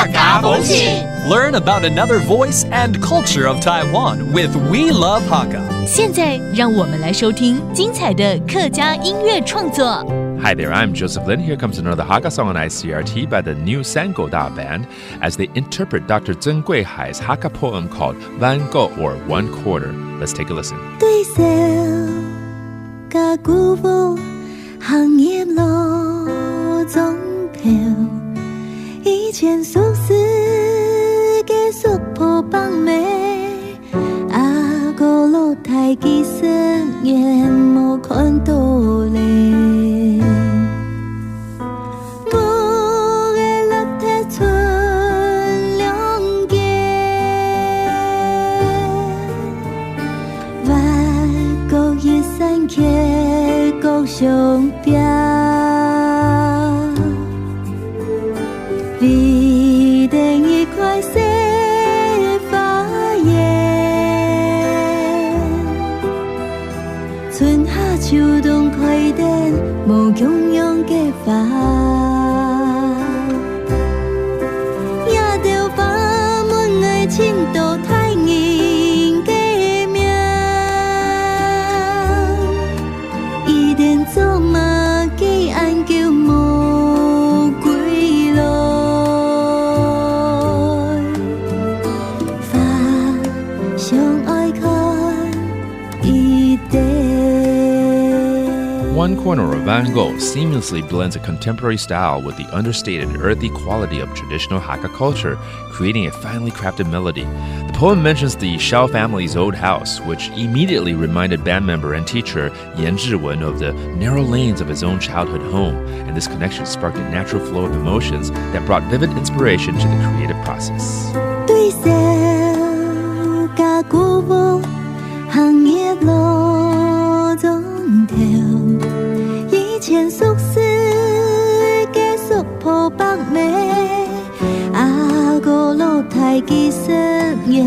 客家风情 Learn about another voice and culture of Taiwan with We Love Hakka. 现在让我们来收听精彩的客家音乐创作。Hi there, I'm Joseph Lin. Here comes another Hakka song on ICRT by the New Sango Da Band as they interpret Dr. Zeng Guihai's Hakka poem called Van Go or One Quarter. Let's take a listen. 对笑甲鼓舞行业路中跳，以前俗世嘅俗破帮妹，阿哥老太基身远冇看到咧。相拼，你等一块雪花叶，春夏秋冬开灯，无穷用嘅花，也着把门爱情都太硬。One Corner of Van Gogh seamlessly blends a contemporary style with the understated, earthy quality of traditional Hakka culture, creating a finely crafted melody. The poem mentions the Xiao family's old house, which immediately reminded band member and teacher Yan Zhiwen of the narrow lanes of his own childhood home, and this connection sparked a natural flow of emotions that brought vivid inspiration to the creative process. 对笑甲鼓舞行业路中跳，以前俗世嘅俗破北妹，阿哥老太基身远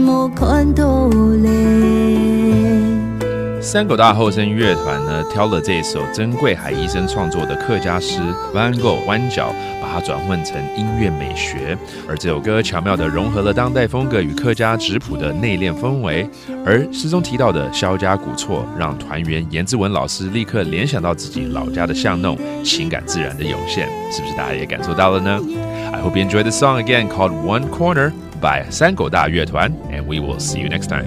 冇看到咧。三狗大后生乐团呢，挑了这首曾贵海医生创作的客家诗《Van Gogh 弯角》，把它转换成音乐美学。而这首歌巧妙地融合了当代风格与客家质朴的内敛氛围。而诗中提到的萧家古厝，让团员严志文老师立刻联想到自己老家的巷弄，情感自然的涌现。是不是大家也感受到了呢？ I hope you enjoy the song again called One Corner by 三狗大乐团 and we will see you next time.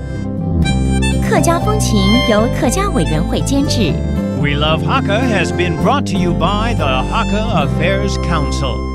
客家风情由客家委员会监制。 We Love Hakka has been brought to you by the Hakka Affairs Council.